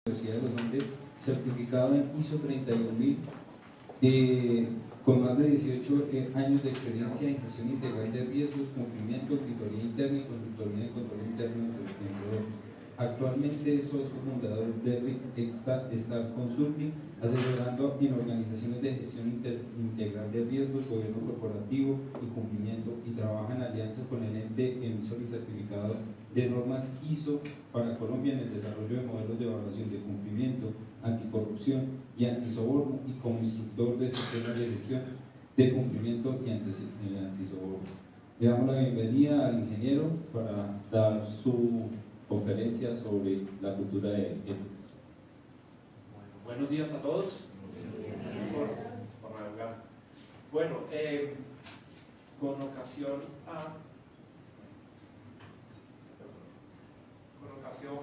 Universidad de los Andes, certificado en ISO 31000, con más de 18 años de experiencia en gestión integral de riesgos, cumplimiento, auditoría interna y consultoría de control interno, entre otros. Actualmente es socio fundador de RIC Star Consulting, asesorando en organizaciones de gestión integral de riesgos, gobierno corporativo y cumplimiento, y trabaja en alianza con el ente emisor y certificado de normas ISO para Colombia en el desarrollo de modelos de evaluación de cumplimiento, anticorrupción y antisoborno, y como instructor de sistemas de gestión de cumplimiento y antisoborno. Le damos la bienvenida al ingeniero para dar su conferencia sobre la cultura de ética. Buenos días a todos. Bueno, con ocasión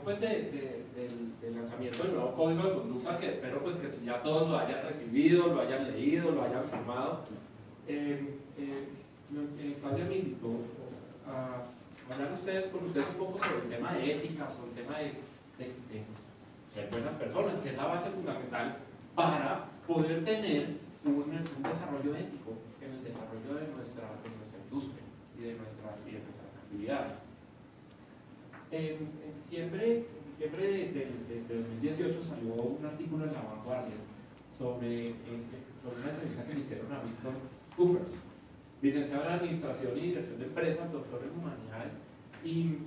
pues del lanzamiento del nuevo código de conducta, que espero pues que ya todos lo hayan recibido, lo hayan leído, lo hayan firmado, Claudia me invitó a hablar con ustedes un poco sobre el tema de ética, sobre el tema de ser buenas personas, que es la base fundamental para poder tener un desarrollo ético en el desarrollo de nuestra industria y de nuestras actividades. En diciembre de 2018 salió un artículo en La Vanguardia sobre una entrevista que le hicieron a Víctor Coopers, licenciado en Administración y Dirección de Empresas, doctor en Humanidades, y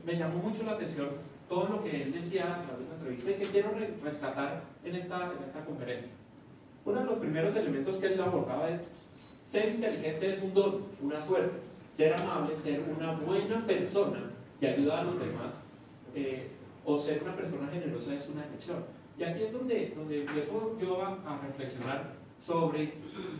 me llamó mucho la atención todo lo que él decía a través de esa entrevista y que quiero rescatar en esta conferencia. Uno de los primeros elementos que él abordaba es: ser inteligente es un don, una suerte; ser amable, ser una buena persona que ayuda a los demás, o ser una persona generosa es una elección. Y aquí es donde empiezo yo a reflexionar sobre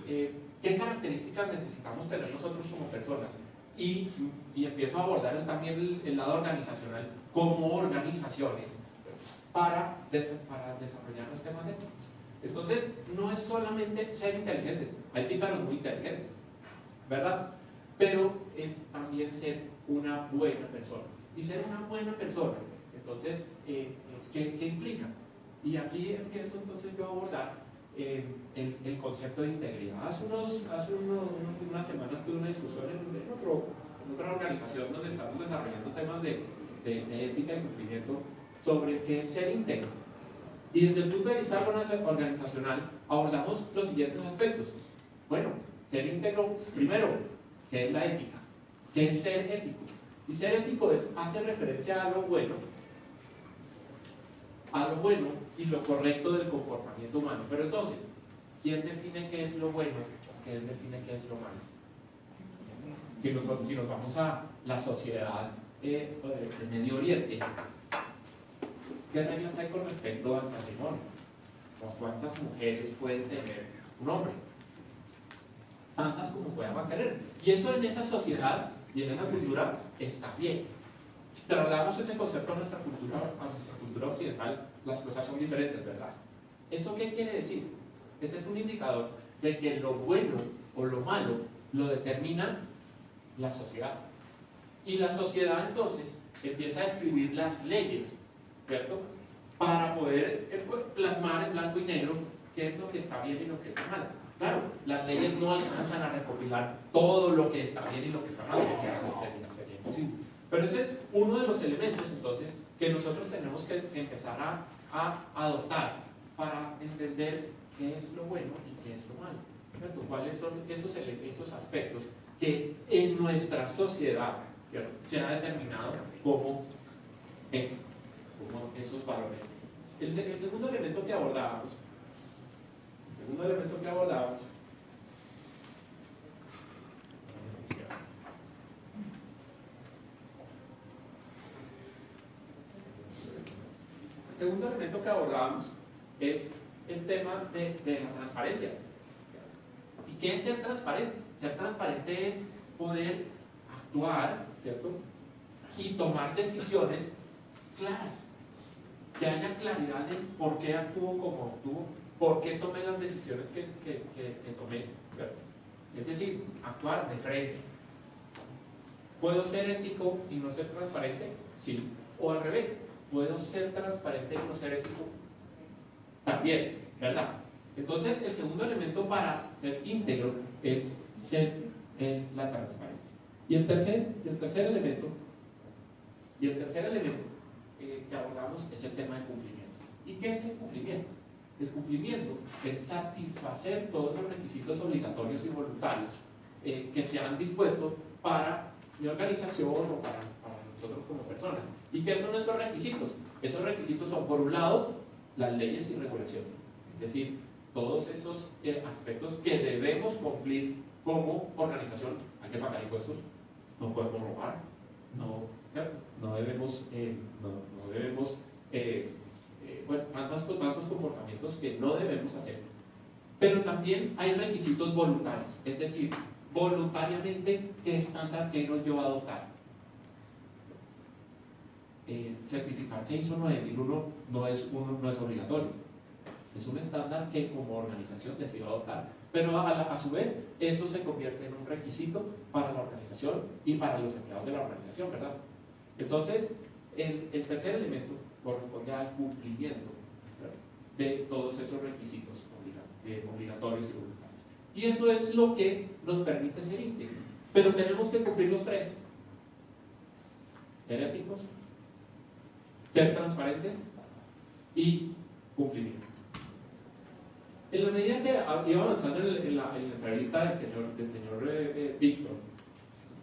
qué características necesitamos tener nosotros como personas, y empiezo a abordar también el lado organizacional como organizaciones para desarrollar los temas éticos. Entonces, no es solamente ser inteligentes, hay pícaros muy inteligentes, ¿verdad? Pero es también ser una buena persona. Y ser una buena persona, entonces, ¿qué implica? Y aquí empiezo entonces yo a abordar el concepto de integridad. Hace unas semanas tuve una discusión en otra organización donde estamos desarrollando temas de ética y cumplimiento sobre qué es ser íntegro. Y desde el punto de vista organizacional abordamos los siguientes aspectos. Bueno, ser íntegro, primero, ¿qué es la ética? ¿Qué es ser ético? Y ser ético hace referencia a lo bueno y lo correcto del comportamiento humano. Pero entonces, ¿quién define qué es lo bueno? ¿Quién define qué es lo malo? Si nos vamos a la sociedad de Medio Oriente, ¿qué reglas hay con respecto al matrimonio? ¿Cuántas mujeres puede tener un hombre? Tantas como pueda mantener. Y eso en esa sociedad y en esa cultura está bien. Si trasladamos ese concepto a nuestra cultura occidental, las cosas son diferentes, ¿verdad? ¿Eso qué quiere decir? Ese es un indicador de que lo bueno o lo malo lo determina la sociedad. Y la sociedad entonces empieza a escribir las leyes, ¿cierto? Para poder plasmar en blanco y negro qué es lo que está bien y lo que está mal. Claro, las leyes no alcanzan a recopilar todo lo que está bien y lo que está mal, sería imposible. Pero ese es uno de los elementos entonces que nosotros tenemos que empezar a adoptar para entender qué es lo bueno y qué es lo malo, ¿cierto? ¿Cuáles son esos aspectos que en nuestra sociedad, ¿cierto?, se ha determinado como éticos, como esos valores? El segundo elemento que abordábamos, es el tema de la transparencia. ¿Y qué es ser transparente? Ser transparente es poder actuar, ¿cierto?, y tomar decisiones claras, que haya claridad en por qué actúo como actúo, por qué tomé las decisiones que tomé, ¿cierto? Es decir, actuar de frente. ¿Puedo ser ético y no ser transparente? Sí. O al revés, ¿Puedo ser transparente y no ser ético? También, ¿verdad? Entonces, el segundo elemento para ser íntegro es la transparencia. Y el tercer elemento que abordamos es el tema de cumplimiento. ¿Y qué es el cumplimiento? El cumplimiento es satisfacer todos los requisitos obligatorios y voluntarios que se han dispuesto para mi organización o para nosotros como personas. ¿Y qué son esos requisitos? Esos requisitos son, por un lado, las leyes y regulaciones. Es decir, todos esos aspectos que debemos cumplir como organización. Hay que pagar impuestos, no podemos robar, no debemos bueno, tantos comportamientos que no debemos hacer. Pero también hay requisitos voluntarios, es decir, voluntariamente, ¿qué estándar quiero yo adoptar? Certificarse ISO 9001 no es obligatorio, es un estándar que como organización decido adoptar, pero a su vez eso se convierte en un requisito para la organización y para los empleados de la organización, ¿verdad? Entonces, el tercer elemento corresponde al cumplimiento, ¿verdad?, de todos esos requisitos obligatorios y voluntarios. Y eso es lo que nos permite ser íntegros. Pero tenemos que cumplir los tres: ser éticos, ser transparentes y cumplimiento. En la medida que iba avanzando en la entrevista del señor Víctor,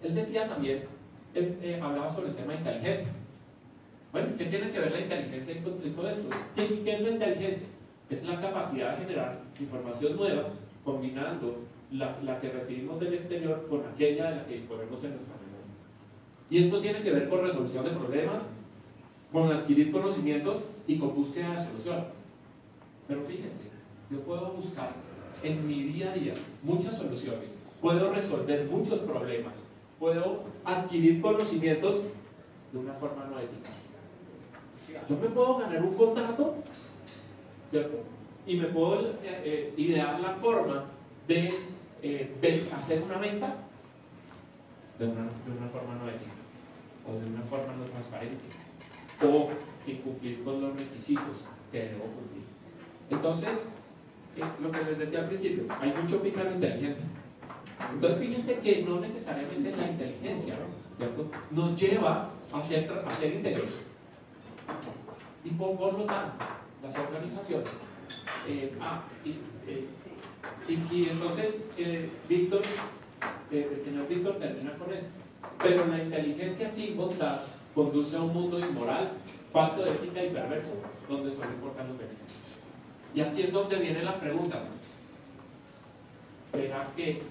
él decía también, hablaba sobre el tema de inteligencia. Bueno, ¿qué tiene que ver la inteligencia en todo esto? ¿Qué es la inteligencia? Es la capacidad de generar información nueva combinando la que recibimos del exterior con aquella de la que disponemos en nuestra memoria. Y esto tiene que ver con resolución de problemas, con adquirir conocimientos y con búsqueda de soluciones. Pero fíjense, yo puedo buscar en mi día a día muchas soluciones, puedo resolver muchos problemas, puedo adquirir conocimientos de una forma no ética. Yo me puedo ganar un contrato, ¿cierto?, y me puedo idear la forma de hacer una venta de una forma no ética, o de una forma no transparente, o sin cumplir con los requisitos que debo cumplir. Entonces, lo que les decía al principio, hay mucho pícaro inteligente. Entonces, fíjense que no necesariamente la inteligencia, ¿cierto?, nos lleva a ser íntegros. Y por lo tanto, las organizaciones. Y entonces, Víctor, el señor Víctor termina con esto. Pero la inteligencia sin bondad conduce a un mundo inmoral, falto de ética y perverso, donde solo importan los beneficios. Y aquí es donde vienen las preguntas. ¿Será que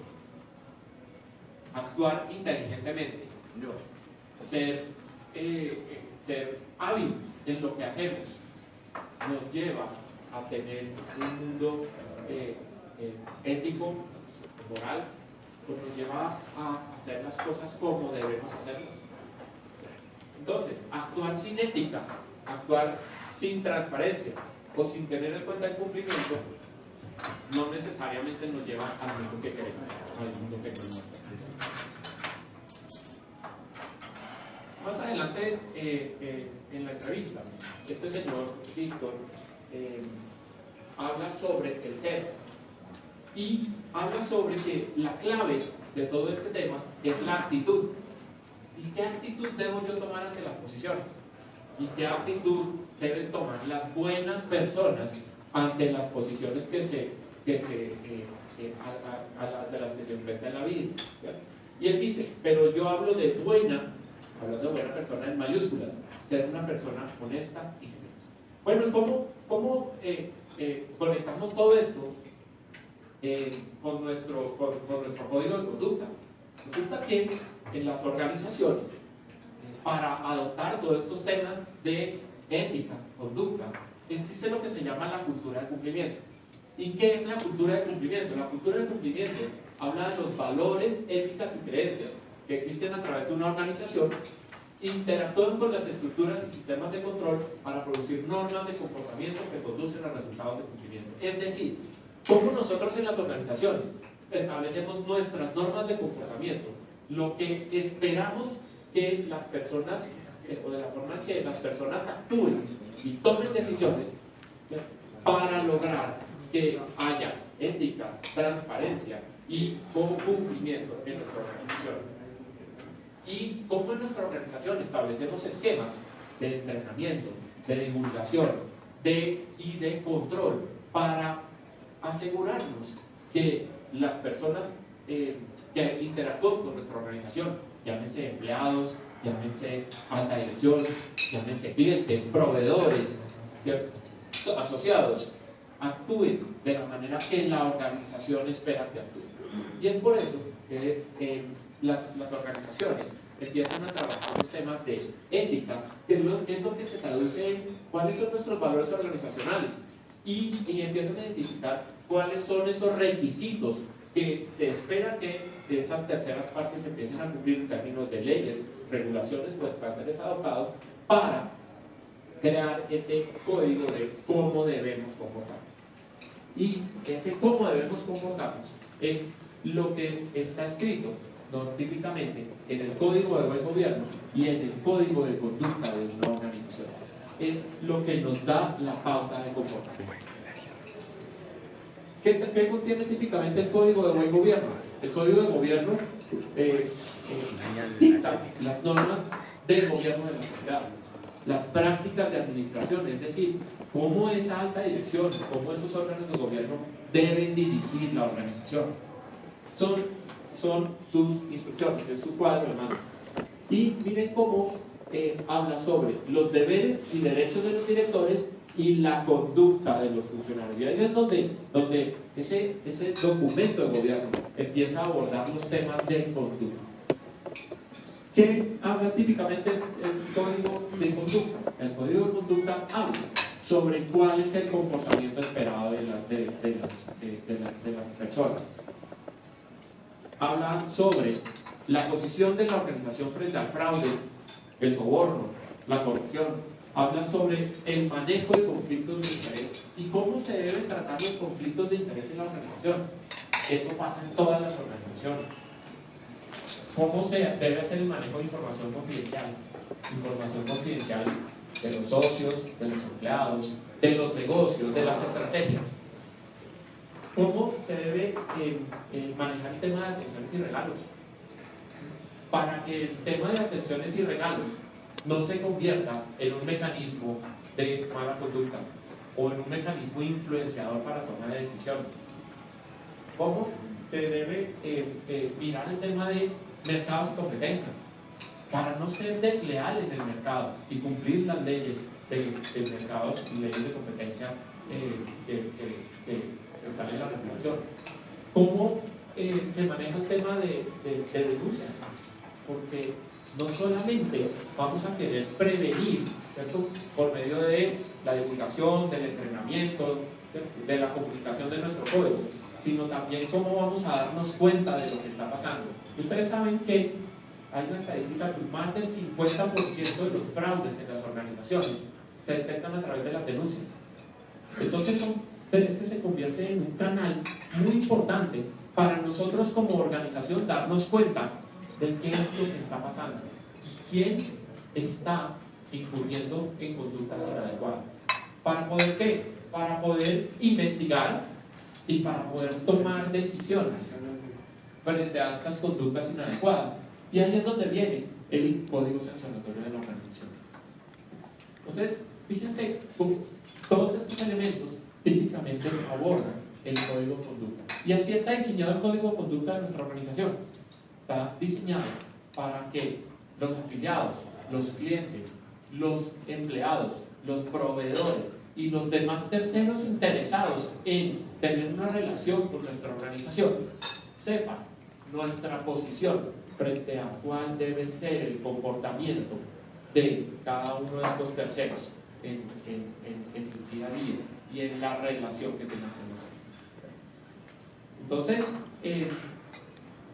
actuar inteligentemente, ser hábil en lo que hacemos, nos lleva a tener un mundo ético, moral, pues nos lleva a hacer las cosas como debemos hacerlas? Entonces, actuar sin ética, actuar sin transparencia o sin tener en cuenta el cumplimiento, no necesariamente nos lleva al mundo que queremos, Más adelante en la entrevista, este señor Víctor habla sobre el ser y habla sobre que la clave de todo este tema es la actitud. ¿Y qué actitud debo yo tomar ante las posiciones? ¿Y qué actitud deben tomar las buenas personas ante las posiciones de las que se enfrentan en la vida? ¿Cierto? Y él dice, pero yo hablo de buena, hablando de buena persona en mayúsculas, ser una persona honesta y generosa. Bueno, ¿cómo conectamos todo esto con nuestro código de conducta? Resulta que en las organizaciones, para adoptar todos estos temas de ética, conducta, existe lo que se llama la cultura de cumplimiento. ¿Y qué es la cultura de cumplimiento? La cultura de cumplimiento habla de los valores, éticas y creencias que existen a través de una organización, interactúan con las estructuras y sistemas de control para producir normas de comportamiento que conducen a resultados de cumplimiento. Es decir, como nosotros en las organizaciones establecemos nuestras normas de comportamiento, lo que esperamos que las personas o de la forma en que las personas actúen y tomen decisiones para lograr que haya ética, transparencia y cumplimiento en nuestra organización. Y cómo en nuestra organización establecemos esquemas de entrenamiento, de divulgación y de control para asegurarnos que las personas que interactúan con nuestra organización, llámense empleados, llámense alta dirección, llámense clientes, proveedores, asociados, actúen de la manera que la organización espera que actúen. Y es por eso que las organizaciones empiezan a trabajar los temas de ética, que es lo que se traduce en cuáles son nuestros valores organizacionales, y empiezan a identificar cuáles son esos requisitos que se espera que esas terceras partes empiecen a cumplir en términos de leyes, regulaciones o estándares adoptados para crear ese código de cómo debemos comportarnos. Y ese cómo debemos comportarnos es lo que está escrito típicamente en el Código de Buen Gobierno y en el Código de Conducta de una organización. Es lo que nos da la pauta de comportamiento. ¿Qué contiene típicamente el Código de Buen Gobierno? El Código de Gobierno dicta las normas del gobierno de la sociedad, las prácticas de administración, es decir, cómo esa alta dirección, cómo esos órganos de gobierno deben dirigir la organización. Son sus instrucciones, es su cuadro de mando. Y miren cómo habla sobre los deberes y derechos de los directores y la conducta de los funcionarios. Y ahí es donde ese documento de gobierno empieza a abordar los temas de conducta. ¿Qué habla típicamente el Código de Conducta? El Código de Conducta habla sobre cuál es el comportamiento esperado de las personas. Habla sobre la posición de la organización frente al fraude, el soborno, la corrupción. Habla sobre el manejo de conflictos de interés y cómo se deben tratar los conflictos de interés en la organización. Eso pasa en todas las organizaciones. ¿Cómo se debe hacer el manejo de información confidencial? Información confidencial de los socios, de los empleados, de los negocios, de las estrategias. ¿Cómo se debe manejar el tema de atenciones y regalos? Para que el tema de atenciones y regalos no se convierta en un mecanismo de mala conducta o en un mecanismo influenciador para toma de decisiones. ¿Cómo se debe mirar el tema de mercados y competencia? Para no ser desleal en el mercado y cumplir las leyes del mercado y leyes de competencia que están en la regulación. ¿Cómo se maneja el tema de denuncias? Porque no solamente vamos a querer prevenir, ¿cierto?, por medio de la divulgación, del entrenamiento, de la comunicación de nuestro código, sino también cómo vamos a darnos cuenta de lo que está pasando. Ustedes saben que hay una estadística que más del 50% de los fraudes en las organizaciones se detectan a través de las denuncias. Entonces, este se convierte en un canal muy importante para nosotros como organización darnos cuenta de qué es lo que está pasando, quién está incurriendo en conductas inadecuadas. ¿Para poder qué? Para poder investigar y para poder tomar decisiones frente a estas conductas inadecuadas. Y ahí es donde viene el código sancionatorio de la organización. Entonces, fíjense, todos estos elementos típicamente abordan el código de conducta. Y así está diseñado el código de conducta de nuestra organización. Está diseñado para que los afiliados, los clientes, los empleados, los proveedores y los demás terceros interesados en tener una relación con nuestra organización sepan nuestra posición frente a cuál debe ser el comportamiento de cada uno de estos terceros en su día a día y en la relación que tengan con nosotros. Entonces,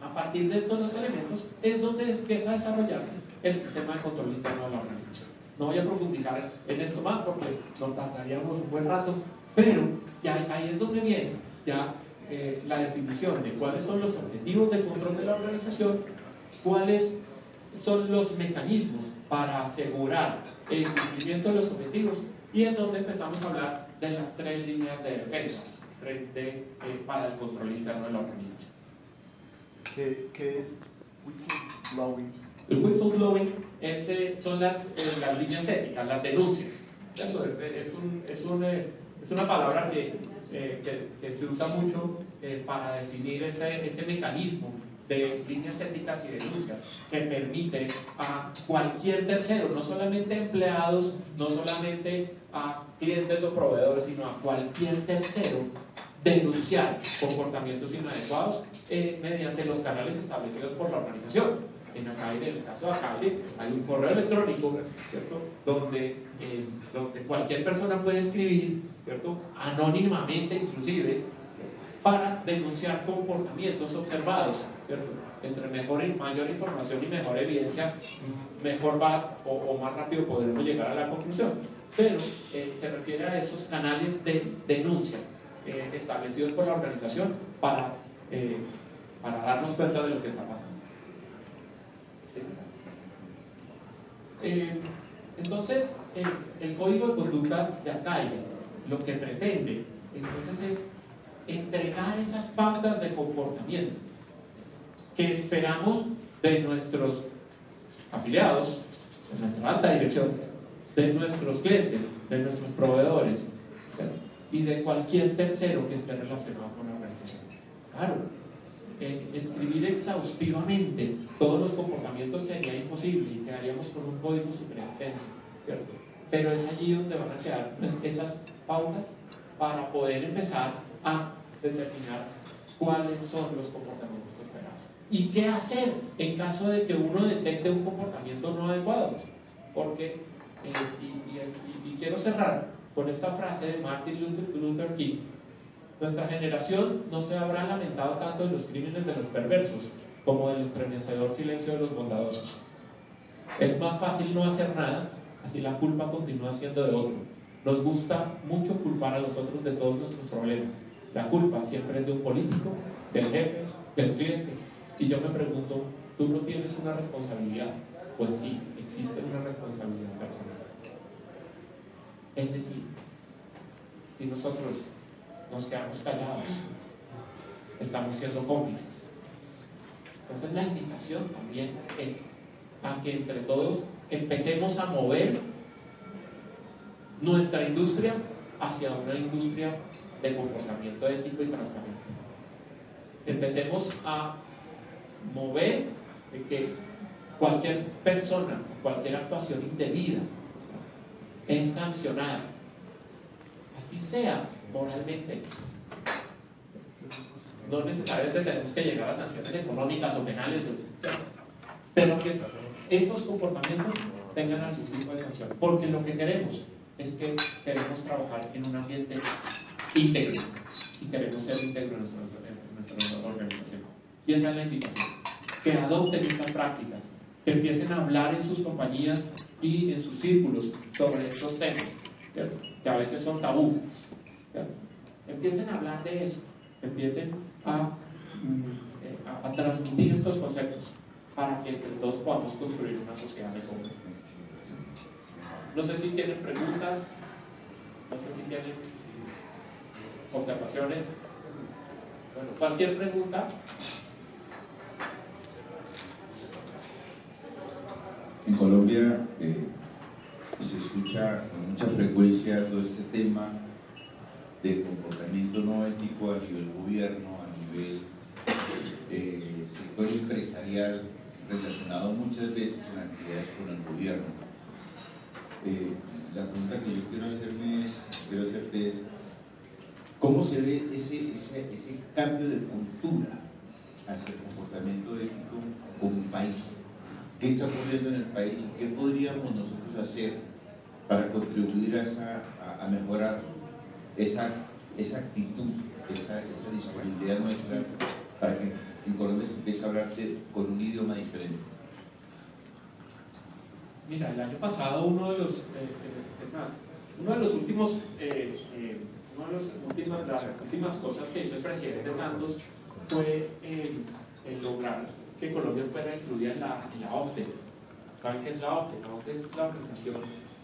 a partir de estos dos elementos es donde empieza a desarrollarse el sistema de control interno de la organización. No voy a profundizar en esto más porque nos tardaríamos un buen rato, pero ya ahí es donde viene ya la definición de cuáles son los objetivos de control de la organización, cuáles son los mecanismos para asegurar el cumplimiento de los objetivos, y es donde empezamos a hablar de las 3 líneas de defensa para el control interno de la organización. ¿Qué es whistleblowing? El whistleblowing son las líneas éticas, las denuncias. Eso es una palabra que se usa mucho para definir ese mecanismo de líneas éticas y denuncias que permite a cualquier tercero, no solamente empleados, no solamente a clientes o proveedores, sino a cualquier tercero, denunciar comportamientos inadecuados mediante los canales establecidos por la organización. En el caso de Acaide, hay un correo electrónico, ¿cierto?, donde cualquier persona puede escribir, ¿cierto?, anónimamente inclusive, para denunciar comportamientos observados, ¿cierto? Entre mayor información y mejor evidencia, mejor va o más rápido podremos llegar a la conclusión. Pero se refiere a esos canales de denuncia establecidos por la organización para darnos cuenta de lo que está pasando. Entonces, el código de conducta de Acaide lo que pretende entonces es entregar esas pautas de comportamiento que esperamos de nuestros afiliados, de nuestra alta dirección, de nuestros clientes, de nuestros proveedores, ¿verdad?, y de cualquier tercero que esté relacionado con la organización. Claro, escribir exhaustivamente todos los comportamientos sería imposible y quedaríamos con un código súper extenso, ¿cierto? Pero es allí donde van a quedar esas pautas para poder empezar a determinar cuáles son los comportamientos esperados y qué hacer en caso de que uno detecte un comportamiento no adecuado. Porque, y quiero cerrar con esta frase de Martin Luther King: nuestra generación no se habrá lamentado tanto de los crímenes de los perversos como del estremecedor silencio de los bondadosos. Es más fácil no hacer nada, así la culpa continúa siendo de otro. Nos gusta mucho culpar a los otros de todos nuestros problemas. La culpa siempre es de un político, del jefe, del cliente. Y yo me pregunto, ¿tú no tienes una responsabilidad? Pues sí, existe una responsabilidad personal. Es decir, si nosotros nos quedamos callados, estamos siendo cómplices. Entonces la invitación también es a que entre todos empecemos a mover nuestra industria hacia una industria de comportamiento ético y transparente. Empecemos a mover de que cualquier persona, cualquier actuación indebida es sancionada, así sea moralmente. No necesariamente tenemos que llegar a sanciones económicas o penales, pero que esos comportamientos tengan algún tipo de sanción, porque lo que queremos es que queremos trabajar en un ambiente íntegro y queremos ser íntegros en nuestra organización. Y esa es la invitación, que adopten estas prácticas, que empiecen a hablar en sus compañías y en sus círculos sobre estos temas, ¿cierto?, que a veces son tabú, ¿cierto? Empiecen a hablar de eso, empiecen a transmitir estos conceptos para que entre todos podamos construir una sociedad mejor. No sé si tienen preguntas, no sé si tienen observaciones. Bueno, cualquier pregunta. En Colombia se escucha con mucha frecuencia todo este tema de comportamiento no ético a nivel gobierno, a nivel sector empresarial, relacionado muchas veces en actividades con el gobierno. La pregunta que yo quiero hacerte es ¿cómo se ve ese cambio de cultura hacia el comportamiento ético como país? ¿Qué está ocurriendo en el país y qué podríamos nosotros hacer para contribuir a mejorar esa actitud, esa disponibilidad nuestra para que en Colombia se empiece a hablar con un idioma diferente? Mira, el año pasado una de las últimas cosas que hizo el presidente Santos fue el lograr que Colombia fuera incluida en la OCDE. ¿Saben qué es la OCDE? La OCDE es la Organización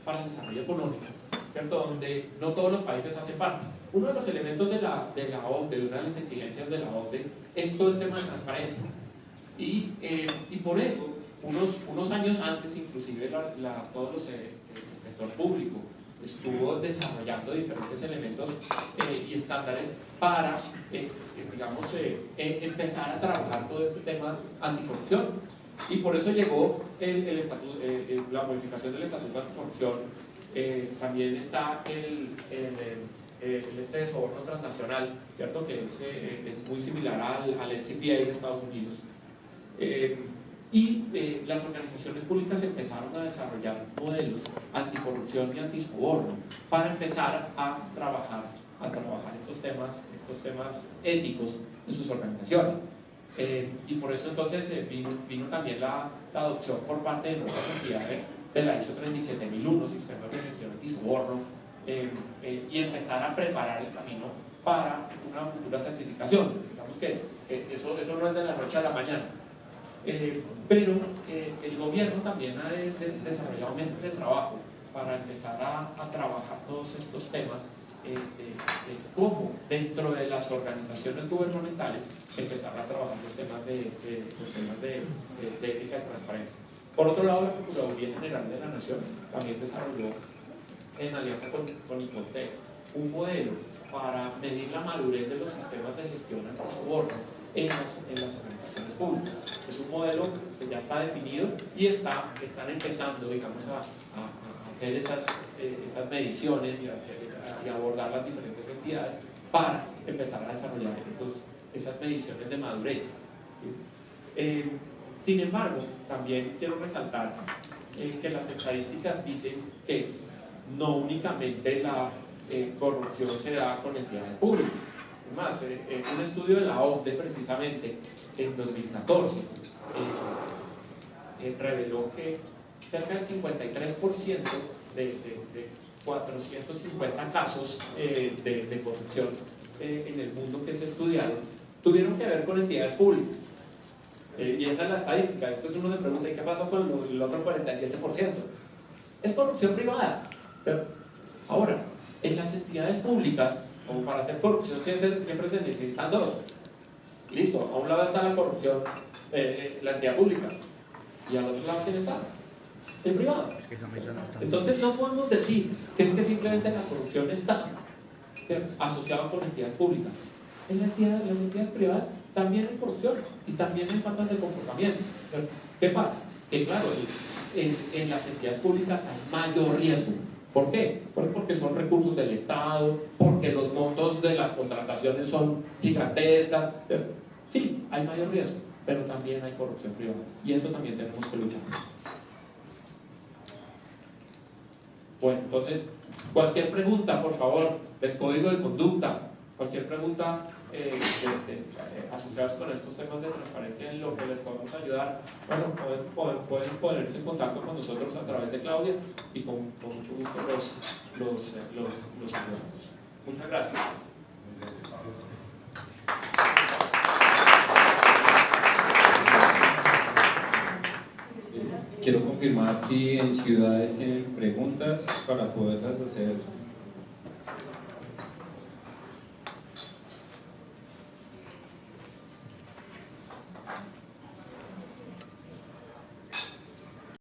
para el Desarrollo Económico, ¿cierto? Donde no todos los países hacen parte. Uno de los elementos de la OCDE, de una de las exigencias de la OCDE, es todo el tema de transparencia. Y por eso, unos años antes, inclusive todo el sector público estuvo desarrollando diferentes elementos y estándares para, digamos, empezar a trabajar todo este tema anticorrupción. Y por eso llegó la modificación del Estatuto Anticorrupción. También está el de soborno transnacional, ¿cierto? Que es muy similar al NCPA de Estados Unidos. Las organizaciones públicas empezaron a desarrollar modelos anticorrupción y antisoborno para empezar a trabajar estos temas éticos en sus organizaciones. Y por eso entonces vino también la adopción por parte de nuestras entidades de la ISO 37001, Sistemas de Gestión Antisoborno, y empezar a preparar el camino para una futura certificación. Digamos que eso no es de la noche a la mañana. Pero el gobierno también ha desarrollado meses de trabajo para empezar a trabajar todos estos temas, cómo dentro de las organizaciones gubernamentales empezar a trabajar los temas de ética y transparencia. Por otro lado, la Procuraduría General de la Nación también desarrolló, en alianza con ICONTEC, un modelo para medir la madurez de los sistemas de gestión antisoborno en las organizaciones públicas. Es un modelo que ya está definido y están empezando, digamos, a hacer esas mediciones y abordar las diferentes entidades para empezar a desarrollar esas mediciones de madurez. Sin embargo, también quiero resaltar que las estadísticas dicen que no únicamente la corrupción se da con entidades públicas. Más, un estudio de la OCDE precisamente en 2014 reveló que cerca del 53% de 450 casos de corrupción en el mundo que se estudiaron tuvieron que ver con entidades públicas. Y esa es la estadística. Después uno se pregunta, ¿y qué pasó con el otro 47%? Es corrupción privada. Pero ahora, en las entidades públicas, como para hacer corrupción siempre se necesitan dos. Listo, a un lado está la corrupción, la entidad pública, y al otro lado, ¿quién está? El privado. Entonces no podemos decir que es que simplemente la corrupción está asociada con entidades públicas. En las entidades privadas también hay corrupción y también hay faltas de comportamiento. ¿Qué pasa? Que claro, en las entidades públicas hay mayor riesgo. ¿Por qué? Porque son recursos del Estado, porque los montos de las contrataciones son gigantescas. Sí, hay mayor riesgo, pero también hay corrupción privada y eso también tenemos que luchar. Bueno, entonces, cualquier pregunta, por favor, del código de conducta, cualquier pregunta asociadas con estos temas de transparencia en lo que les podamos ayudar, bueno, pueden ponerse en contacto con nosotros a través de Claudia y con mucho gusto los ayudamos. Muchas gracias. Quiero confirmar si en ciudades tienen preguntas para poderlas hacer